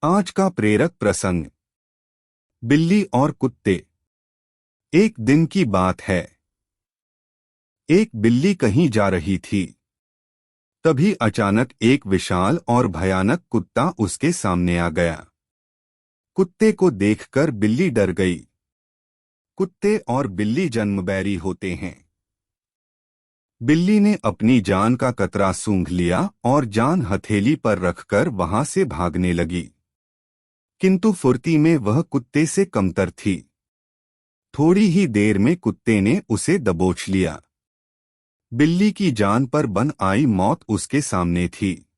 आज का प्रेरक प्रसंग। बिल्ली और कुत्ते। एक दिन की बात है। एक बिल्ली कहीं जा रही थी। तभी अचानक एक विशाल और भयानक कुत्ता उसके सामने आ गया। कुत्ते को देखकर बिल्ली डर गई। कुत्ते और बिल्ली जन्मबैरी होते हैं। बिल्ली ने अपनी जान का कतरा सूंघ लिया और जान हथेली पर रखकर वहां से भागने लगी। किंतु फुर्ती में वह कुत्ते से कमतर थी। थोड़ी ही देर में कुत्ते ने उसे दबोच लिया। बिल्ली की जान पर बन आई मौत उसके सामने थी।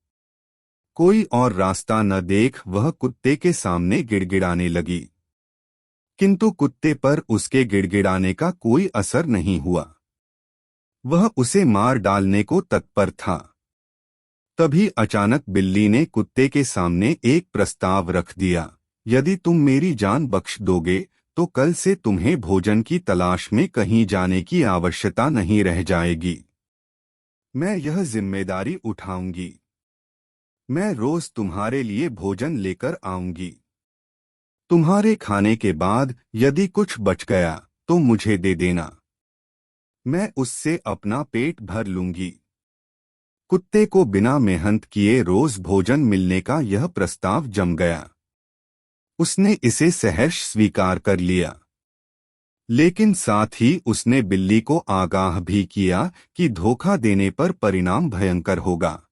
कोई और रास्ता न देख वह कुत्ते के सामने गिड़गिड़ाने लगी। किंतु कुत्ते पर उसके गिड़गिड़ाने का कोई असर नहीं हुआ। वह उसे मार डालने को तत्पर था। तभी अचानक बिल्ली ने कुत्ते के सामने एक प्रस्ताव रख दिया। यदि तुम मेरी जान बख्श दोगे तो कल से तुम्हें भोजन की तलाश में कहीं जाने की आवश्यकता नहीं रह जाएगी। मैं यह जिम्मेदारी उठाऊंगी। मैं रोज तुम्हारे लिए भोजन लेकर आऊंगी। तुम्हारे खाने के बाद यदि कुछ बच गया तो मुझे दे देना। मैं उससे अपना पेट भर लूंगी। कुत्ते को बिना मेहनत किए रोज भोजन मिलने का यह प्रस्ताव जम गया। उसने इसे सहर्ष स्वीकार कर लिया। लेकिन साथ ही उसने बिल्ली को आगाह भी किया कि धोखा देने पर परिणाम भयंकर होगा।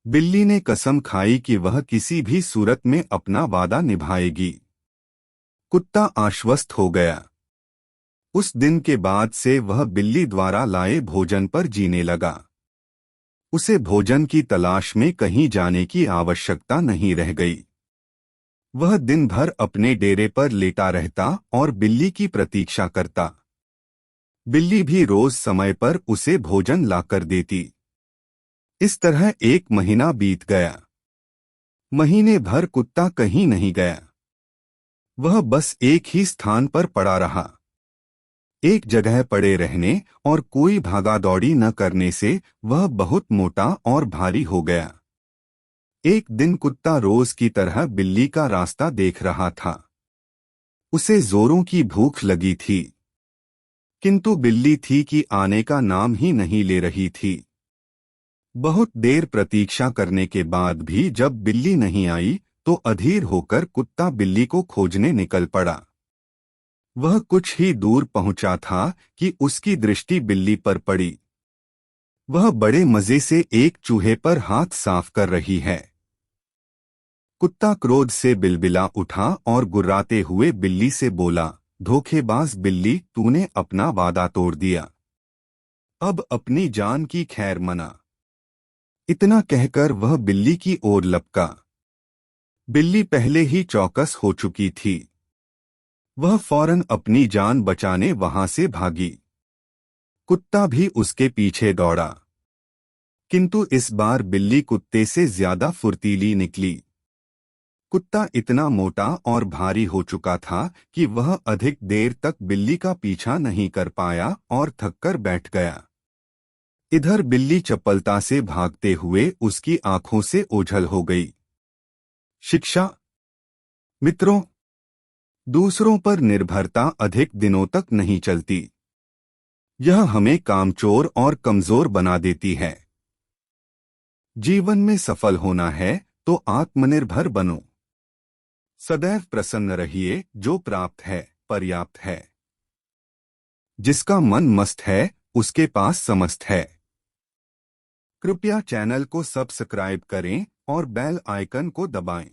बिल्ली ने कसम खाई कि वह किसी भी सूरत में अपना वादा निभाएगी। कुत्ता आश्वस्त हो गया। उस दिन के बाद से वह बिल्ली द्वारा लाए भोजन पर जीने लगा। उसे भोजन की तलाश में कहीं जाने की आवश्यकता नहीं रह गई। वह दिन भर अपने डेरे पर लेटा रहता और बिल्ली की प्रतीक्षा करता। बिल्ली भी रोज समय पर उसे भोजन लाकर देती। इस तरह एक महीना बीत गया। महीने भर कुत्ता कहीं नहीं गया। वह बस एक ही स्थान पर पड़ा रहा। एक जगह पड़े रहने और कोई भागा दौड़ी न करने से वह बहुत मोटा और भारी हो गया। एक दिन कुत्ता रोज की तरह बिल्ली का रास्ता देख रहा था। उसे जोरों की भूख लगी थी। किंतु बिल्ली थी कि आने का नाम ही नहीं ले रही थी। बहुत देर प्रतीक्षा करने के बाद भी जब बिल्ली नहीं आई तो अधीर होकर कुत्ता बिल्ली को खोजने निकल पड़ा। वह कुछ ही दूर पहुंचा था कि उसकी दृष्टि बिल्ली पर पड़ी। वह बड़े मजे से एक चूहे पर हाथ साफ कर रही है। कुत्ता क्रोध से बिलबिला उठा और गुर्राते हुए बिल्ली से बोला, धोखेबाज बिल्ली, तूने अपना वादा तोड़ दिया। अब अपनी जान की खैर मना। इतना कहकर वह बिल्ली की ओर लपका। बिल्ली पहले ही चौकस हो चुकी थी। वह फौरन अपनी जान बचाने वहां से भागी। कुत्ता भी उसके पीछे दौड़ा। किंतु इस बार बिल्ली कुत्ते से ज्यादा फुर्तीली निकली। कुत्ता इतना मोटा और भारी हो चुका था कि वह अधिक देर तक बिल्ली का पीछा नहीं कर पाया और थककर बैठ गया। इधर बिल्ली चपलता से भागते हुए उसकी आंखों से ओझल हो गई। शिक्षा। मित्रों, दूसरों पर निर्भरता अधिक दिनों तक नहीं चलती। यह हमें कामचोर और कमजोर बना देती है। जीवन में सफल होना है तो आत्मनिर्भर बनो। सदैव प्रसन्न रहिए। जो प्राप्त है पर्याप्त है। जिसका मन मस्त है उसके पास समस्त है। कृपया चैनल को सब्सक्राइब करें और बेल आइकन को दबाएं।